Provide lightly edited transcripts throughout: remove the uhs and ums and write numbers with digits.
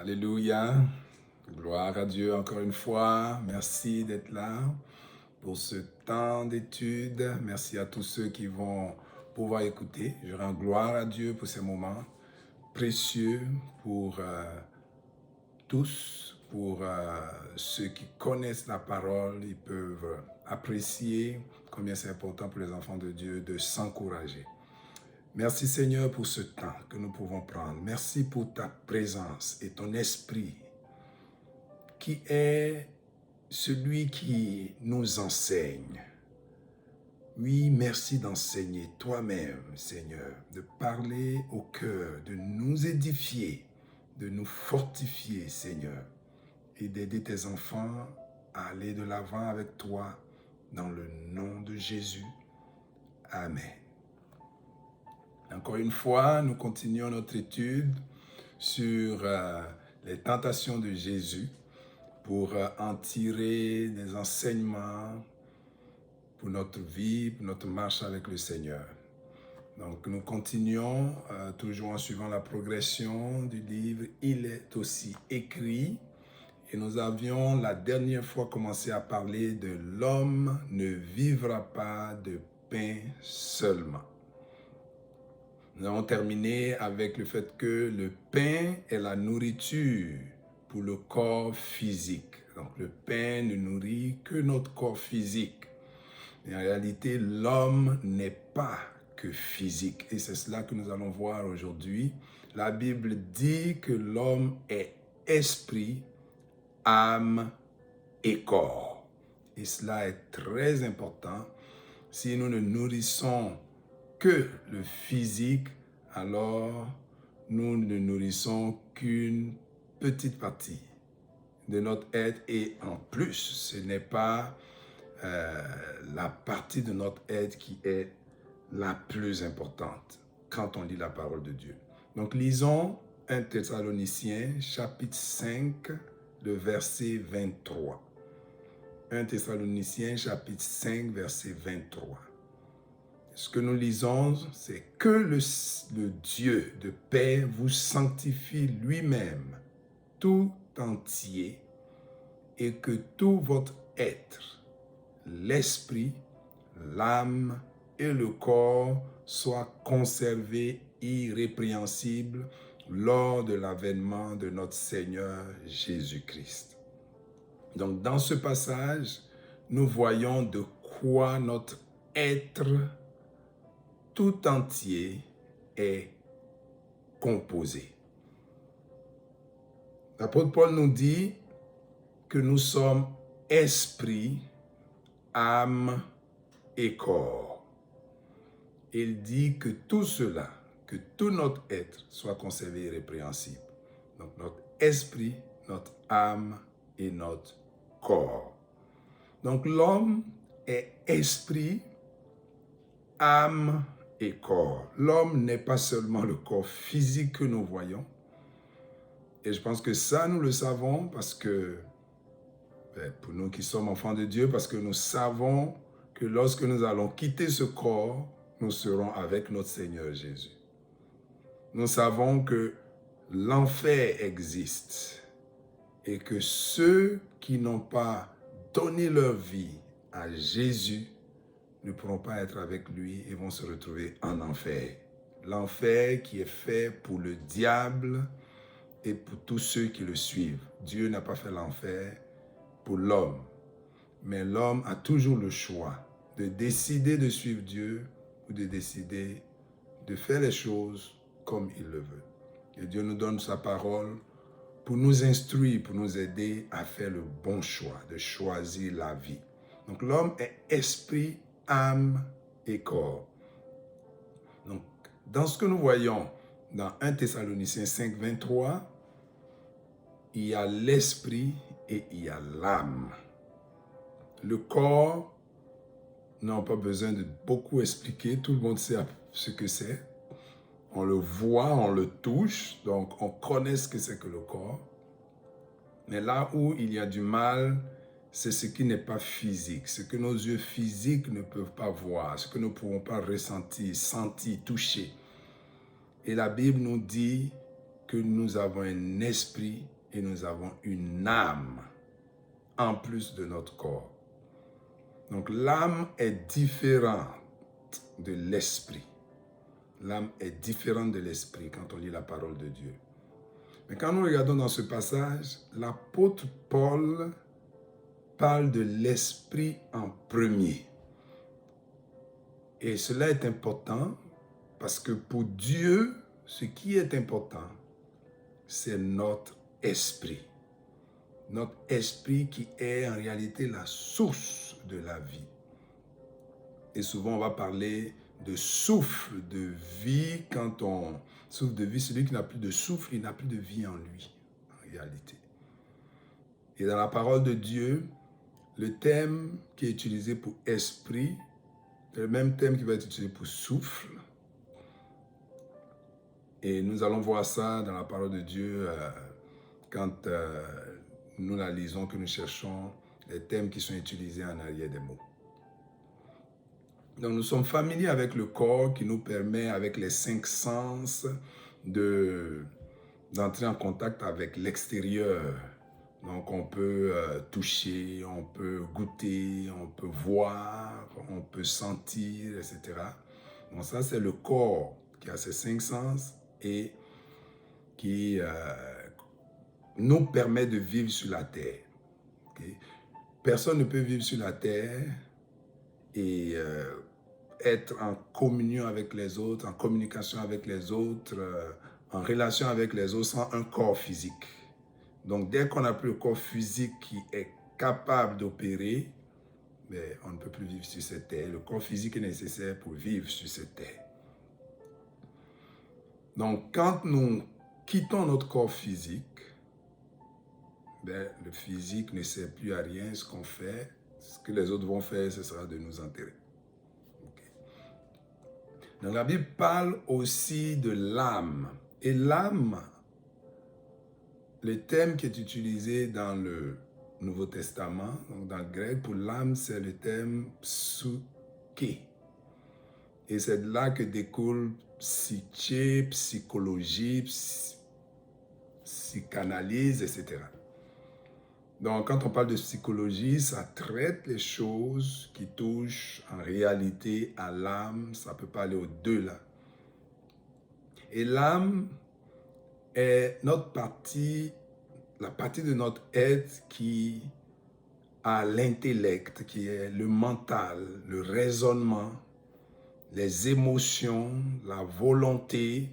Alléluia. Gloire à Dieu encore une fois. Merci d'être là pour ce temps d'étude. Merci à tous ceux qui vont pouvoir écouter. Je rends gloire à Dieu pour ces moments précieux pour tous, pour ceux qui connaissent la parole. Ils peuvent apprécier combien c'est important pour les enfants de Dieu de s'encourager. Merci Seigneur pour ce temps que nous pouvons prendre. Merci pour ta présence et ton esprit qui est celui qui nous enseigne. Oui, merci d'enseigner toi-même, Seigneur, de parler au cœur, de nous édifier, de nous fortifier, Seigneur, et d'aider tes enfants à aller de l'avant avec toi dans le nom de Jésus. Amen. Encore une fois, nous continuons notre étude sur les tentations de Jésus pour en tirer des enseignements pour notre vie, pour notre marche avec le Seigneur. Donc nous continuons toujours en suivant la progression du livre « Il est aussi écrit » et nous avions la dernière fois commencé à parler de « L'homme ne vivra pas de pain seulement ». Nous avons terminé avec le fait que le pain est la nourriture pour le corps physique. Donc le pain ne nourrit que notre corps physique. Et en réalité, l'homme n'est pas que physique. Et c'est cela que nous allons voir aujourd'hui. La Bible dit que l'homme est esprit, âme et corps. Et cela est très important. Si nous ne nourrissons que le physique, alors nous ne nourrissons qu'une petite partie de notre être et en plus, ce n'est pas la partie de notre être qui est la plus importante quand on lit la parole de Dieu. Donc lisons 1 Thessaloniciens chapitre 5, le verset 23. 1 Thessaloniciens chapitre 5, verset 23. Ce que nous lisons, c'est que le Dieu de paix vous sanctifie lui-même tout entier et que tout votre être, l'esprit, l'âme et le corps soient conservés irrépréhensibles lors de l'avènement de notre Seigneur Jésus-Christ. Donc dans ce passage, nous voyons de quoi notre être tout entier est composé. L'apôtre Paul nous dit que nous sommes esprit, âme et corps. Il dit que tout cela, que tout notre être soit conservé irrépréhensible. Donc notre esprit, notre âme et notre corps. Donc l'homme est esprit, âme et corps. L'homme n'est pas seulement le corps physique que nous voyons. Et je pense que ça, nous le savons parce que, pour nous qui sommes enfants de Dieu, parce que nous savons que lorsque nous allons quitter ce corps, nous serons avec notre Seigneur Jésus. Nous savons que l'enfer existe et que ceux qui n'ont pas donné leur vie à Jésus ne pourront pas être avec lui et vont se retrouver en enfer. L'enfer qui est fait pour le diable et pour tous ceux qui le suivent. Dieu n'a pas fait l'enfer pour l'homme, mais l'homme a toujours le choix de décider de suivre Dieu ou de décider de faire les choses comme il le veut. Et Dieu nous donne sa parole pour nous instruire, pour nous aider à faire le bon choix, de choisir la vie. Donc l'homme est esprit, âme et corps. Donc dans ce que nous voyons dans 1 Thessaloniciens 5, 23, il y a l'esprit et il y a l'âme. Le corps, n'a pas besoin de beaucoup expliquer, tout le monde sait ce que c'est. On le voit, on le touche, donc on connaît ce que c'est que le corps. Mais là où il y a du mal, c'est ce qui n'est pas physique, ce que nos yeux physiques ne peuvent pas voir, ce que nous ne pouvons pas ressentir, sentir, toucher. Et la Bible nous dit que nous avons un esprit et nous avons une âme en plus de notre corps. Donc l'âme est différente de l'esprit. L'âme est différente de l'esprit quand on lit la parole de Dieu. Mais quand nous regardons dans ce passage, l'apôtre Paul parle de l'esprit en premier. Et cela est important parce que pour Dieu, ce qui est important, c'est notre esprit. Notre esprit qui est en réalité la source de la vie. Et souvent on va parler de souffle de vie. Quand on souffle de vie, celui qui n'a plus de souffle, il n'a plus de vie en lui, en réalité. Et dans la parole de Dieu, le thème qui est utilisé pour esprit, c'est le même thème qui va être utilisé pour souffle. Et nous allons voir ça dans la parole de Dieu quand nous la lisons, que nous cherchons les thèmes qui sont utilisés en arrière des mots. Donc nous sommes familiers avec le corps qui nous permet, avec les 5 sens, d'entrer en contact avec l'extérieur. Donc on peut toucher, on peut goûter, on peut voir, on peut sentir, etc. Donc ça c'est le corps qui a ces 5 sens et qui nous permet de vivre sur la terre. Okay? Personne ne peut vivre sur la terre et être en communion avec les autres, en communication avec les autres, en relation avec les autres sans un corps physique. Donc dès qu'on n'a plus le corps physique qui est capable d'opérer, ben, on ne peut plus vivre sur cette terre. Le corps physique est nécessaire pour vivre sur cette terre. Donc quand nous quittons notre corps physique, ben, le physique ne sert plus à rien. Ce qu'on fait, ce que les autres vont faire, ce sera de nous enterrer. Okay. Donc la Bible parle aussi de l'âme. Et l'âme, le thème qui est utilisé dans le Nouveau Testament, donc dans le grec, pour l'âme, c'est le thème psyché. Et c'est de là que découle psyché, psychologie, psychanalyse, etc. Donc, quand on parle de psychologie, ça traite les choses qui touchent en réalité à l'âme. Ça peut pas aller au-delà. Et l'âme est notre partie, la partie de notre être qui a l'intellect, qui est le mental, le raisonnement, les émotions, la volonté.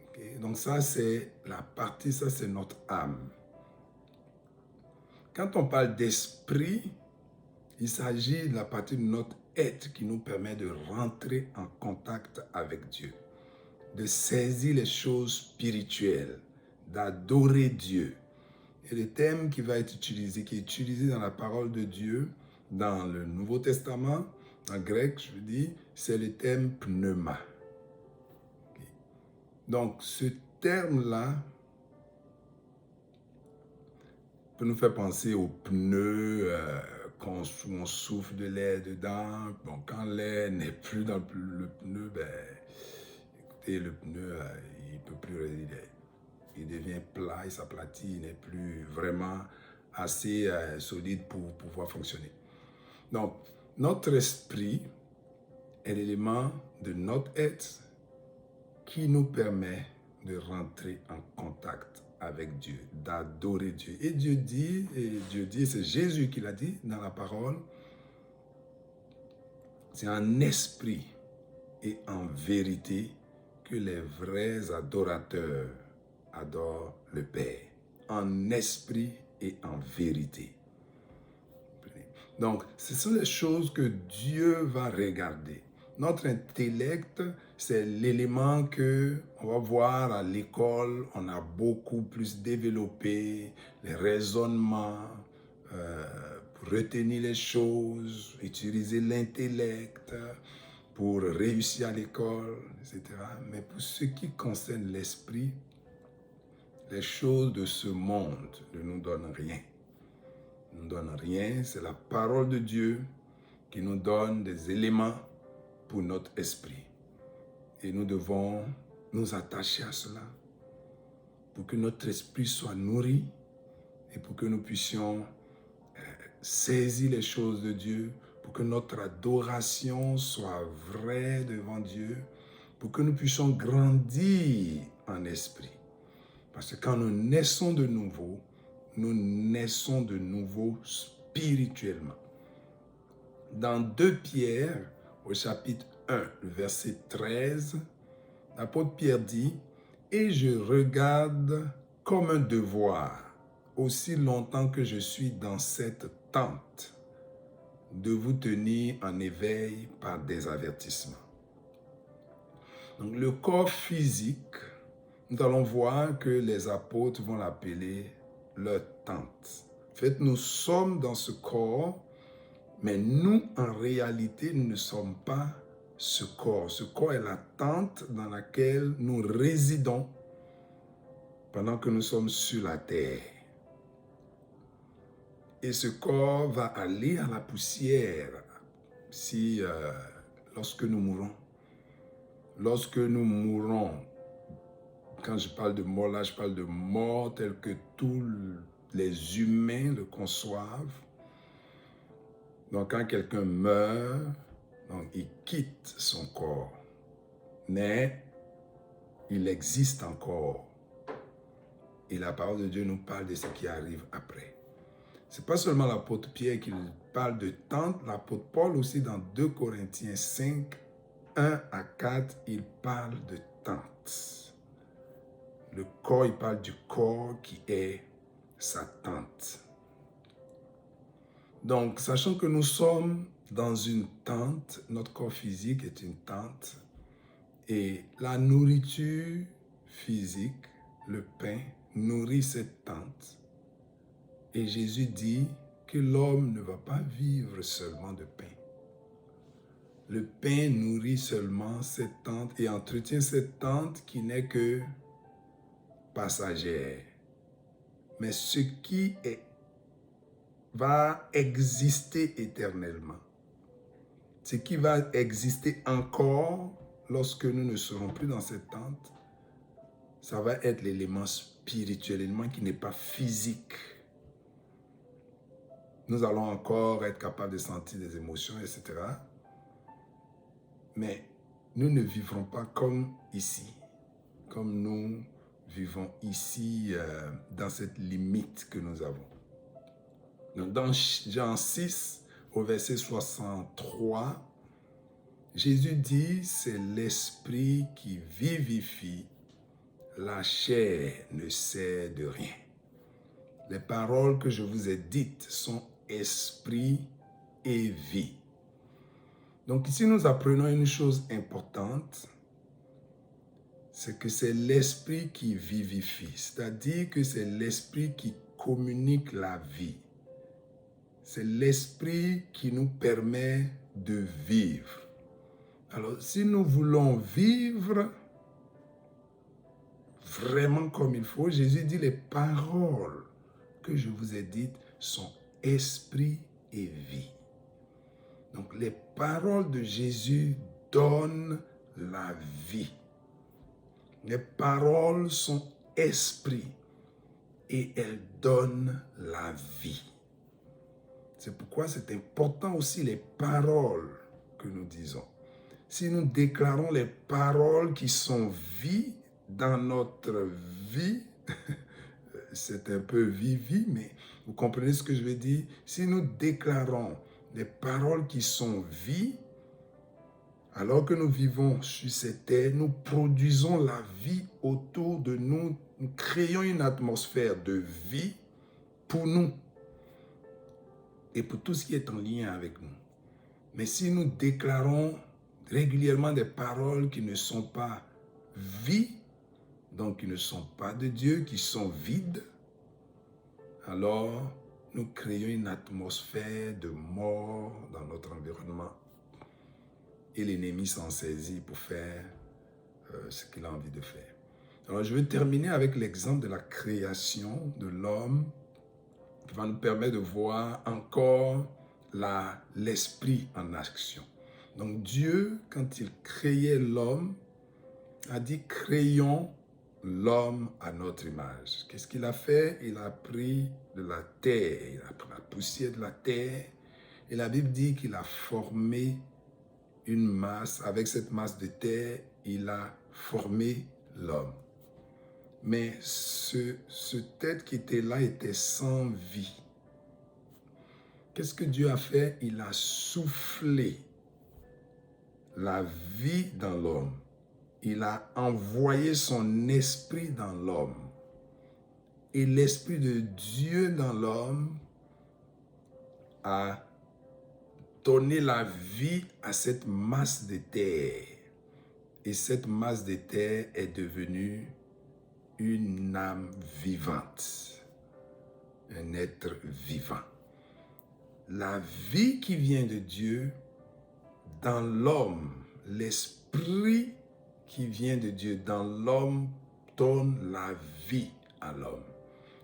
Okay? Donc ça, c'est la partie, ça c'est notre âme. Quand on parle d'esprit, il s'agit de la partie de notre être qui nous permet de rentrer en contact avec Dieu, de saisir les choses spirituelles, d'adorer Dieu. Et le thème qui va être utilisé, qui est utilisé dans la parole de Dieu, dans le Nouveau Testament, en grec, je veux dire, c'est le thème pneuma. Okay. Donc, ce terme-là peut nous faire penser aux pneus quand on souffle de l'air dedans. Bon, quand l'air n'est plus dans le pneu, ben, écoutez, le pneu, il ne peut plus, il devient plat, il s'aplatit, il n'est plus vraiment assez solide pour pouvoir fonctionner. Donc, notre esprit est l'élément de notre être qui nous permet de rentrer en contact avec Dieu, d'adorer Dieu. Et Dieu dit, c'est Jésus qui l'a dit dans la parole, c'est en esprit et en vérité que les vrais adorateurs adorent le Père. En esprit et en vérité. Donc, ce sont les choses que Dieu va regarder. Notre intellect, c'est l'élément que on va voir à l'école, on a beaucoup plus développé, les raisonnements, pour retenir les choses, utiliser l'intellect pour réussir à l'école, etc. Mais pour ce qui concerne l'esprit, les choses de ce monde ne nous donnent rien. Ne nous donnent rien, c'est la parole de Dieu qui nous donne des éléments pour notre esprit. Et nous devons nous attacher à cela. pour que notre esprit soit nourri et pour que nous puissions saisir les choses de Dieu, pour que notre adoration soit vraie devant Dieu, pour que nous puissions grandir en esprit. Parce que quand nous naissons de nouveau spirituellement. Dans 2 Pierre, au chapitre 1, verset 13, l'apôtre Pierre dit « Et je regarde comme un devoir, aussi longtemps que je suis dans cette tente, de vous tenir en éveil par des avertissements. » Donc le corps physique, nous allons voir que les apôtres vont l'appeler leur tente. En fait, nous sommes dans ce corps, mais nous, en réalité, nous ne sommes pas ce corps. Ce corps est la tente dans laquelle nous résidons pendant que nous sommes sur la terre. Et ce corps va aller à la poussière lorsque nous mourons. Lorsque nous mourons, quand je parle de mort, là, je parle de mort tel que tous les humains le conçoivent. Donc, quand quelqu'un meurt, donc, il quitte son corps. Mais il existe encore. Et la parole de Dieu nous parle de ce qui arrive après. Ce n'est pas seulement l'apôtre Pierre qui parle de tente, l'apôtre Paul aussi dans 2 Corinthiens 5, 1 à 4, il parle de tente. Le corps, il parle du corps qui est sa tente. Donc, sachant que nous sommes dans une tente, notre corps physique est une tente, et la nourriture physique, le pain, nourrit cette tente. Et Jésus dit que l'homme ne va pas vivre seulement de pain. Le pain nourrit seulement cette tente et entretient cette tente qui n'est que passagère. Mais ce qui va exister éternellement, ce qui va exister encore lorsque nous ne serons plus dans cette tente, ça va être l'élément spirituel, l'élément qui n'est pas physique. Nous allons encore être capables de sentir des émotions, etc. Mais nous ne vivrons pas comme ici, comme nous vivons ici dans cette limite que nous avons. Donc dans Jean 6, au verset 63, Jésus dit, c'est l'esprit qui vivifie, la chair ne sert de rien. Les paroles que je vous ai dites sont esprit et vie. Donc ici, nous apprenons une chose importante, c'est que c'est l'esprit qui vivifie, c'est-à-dire que c'est l'esprit qui communique la vie. C'est l'esprit qui nous permet de vivre. Alors, si nous voulons vivre vraiment comme il faut, Jésus dit les paroles que je vous ai dites sont esprit et vie. Donc, les paroles de Jésus donnent la vie. Les paroles sont esprit et elles donnent la vie. C'est pourquoi c'est important aussi les paroles que nous disons. Si nous déclarons les paroles qui sont vie dans notre vie, c'est un peu vie, mais vous comprenez ce que je veux dire? Si nous déclarons les paroles qui sont vie, alors que nous vivons sur cette terre, nous produisons la vie autour de nous, nous créons une atmosphère de vie pour nous et pour tout ce qui est en lien avec nous. Mais si nous déclarons régulièrement des paroles qui ne sont pas vie, donc qui ne sont pas de Dieu, qui sont vides, alors nous créons une atmosphère de mort dans notre environnement et l'ennemi s'en saisit pour faire ce qu'il a envie de faire. Alors je vais terminer avec l'exemple de la création de l'homme qui va nous permettre de voir encore l'esprit en action. Donc Dieu, quand il créait l'homme, a dit « créons l'homme à notre image. Qu'est-ce qu'il a fait? Il a pris de la terre, il a pris la poussière de la terre, et la Bible dit qu'il a formé une masse. Avec cette masse de terre, il a formé l'homme. Mais ce tête qui était là était sans vie. Qu'est-ce que Dieu a fait? Il a soufflé la vie dans l'homme. Il a envoyé son esprit dans l'homme. Et l'esprit de Dieu dans l'homme a donné la vie à cette masse de terre. Et cette masse de terre est devenue une âme vivante, un être vivant. La vie qui vient de Dieu dans l'homme, l'esprit qui vient de Dieu dans l'homme donne la vie à l'homme.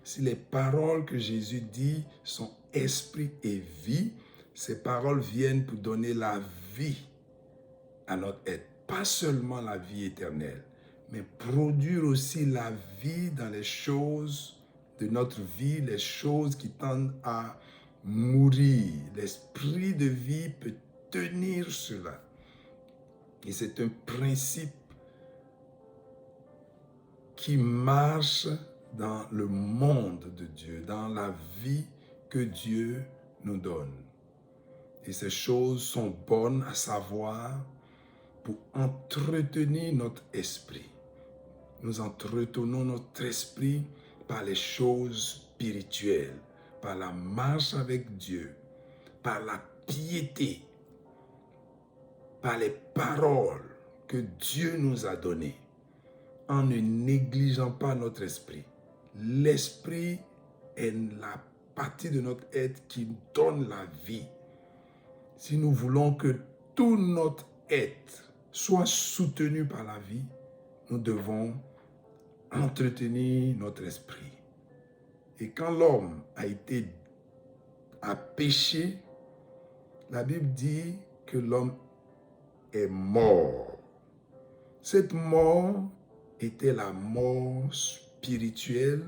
Si les paroles que Jésus dit sont esprit et vie, ces paroles viennent pour donner la vie à notre être. Pas seulement la vie éternelle, mais produire aussi la vie dans les choses de notre vie, les choses qui tendent à mourir. L'esprit de vie peut tenir cela. Et c'est un principe qui marche dans le monde de Dieu, dans la vie que Dieu nous donne. Et ces choses sont bonnes à savoir pour entretenir notre esprit. Nous entretenons notre esprit par les choses spirituelles, par la marche avec Dieu, par la piété, par les paroles que Dieu nous a données, en ne négligeant pas notre esprit. L'esprit est la partie de notre être qui donne la vie. Si nous voulons que tout notre être soit soutenu par la vie, nous devons entretenir notre esprit. Et quand l'homme a péché, la Bible dit que l'homme est mort. Cette mort était la mort spirituelle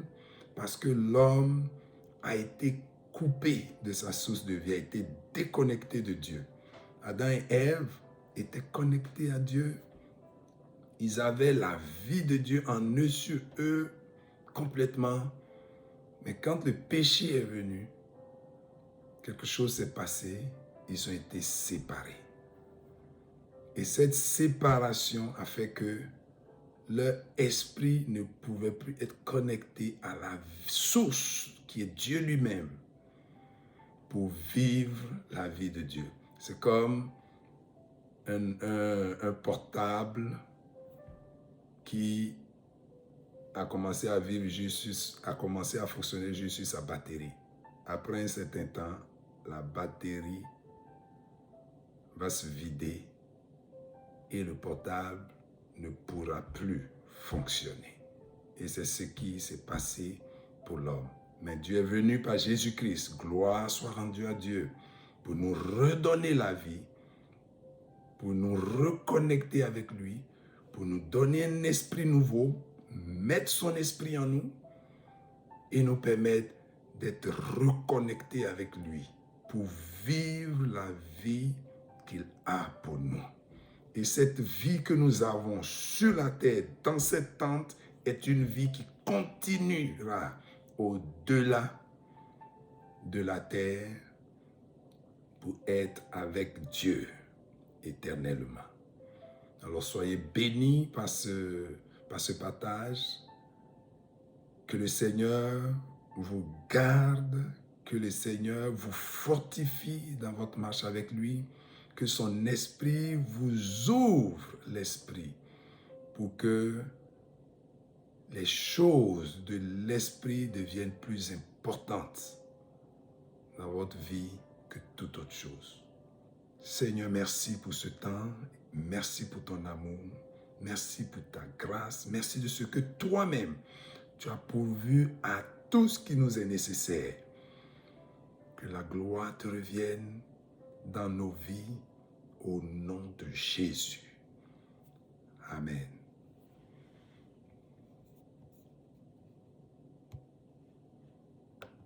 parce que l'homme a été coupé de sa source de vie, a été déconnecté de Dieu. Adam et Ève étaient connectés à Dieu. Ils avaient la vie de Dieu en eux, sur eux, complètement. Mais quand le péché est venu, quelque chose s'est passé, ils ont été séparés. Et cette séparation a fait que leur esprit ne pouvait plus être connecté à la source qui est Dieu lui-même pour vivre la vie de Dieu. C'est comme un portable qui a commencé à vivre a commencé à fonctionner juste sur sa batterie. Après un certain temps, la batterie va se vider et le portable ne pourra plus fonctionner. Et c'est ce qui s'est passé pour l'homme. Mais Dieu est venu par Jésus-Christ. Gloire soit rendue à Dieu pour nous redonner la vie, pour nous reconnecter avec lui, pour nous donner un esprit nouveau, mettre son esprit en nous et nous permettre d'être reconnectés avec lui pour vivre la vie qu'il a pour nous. Et cette vie que nous avons sur la terre, dans cette tente, est une vie qui continuera au-delà de la terre pour être avec Dieu éternellement. Alors soyez bénis par ce partage. Que le Seigneur vous garde, que le Seigneur vous fortifie dans votre marche avec lui, que son esprit vous ouvre l'esprit pour que les choses de l'esprit deviennent plus importantes dans votre vie que toute autre chose. Seigneur, merci pour ce temps, merci pour ton amour, merci pour ta grâce, merci de ce que toi-même tu as pourvu à tout ce qui nous est nécessaire. Que la gloire te revienne dans nos vies au nom de Jésus. Amen.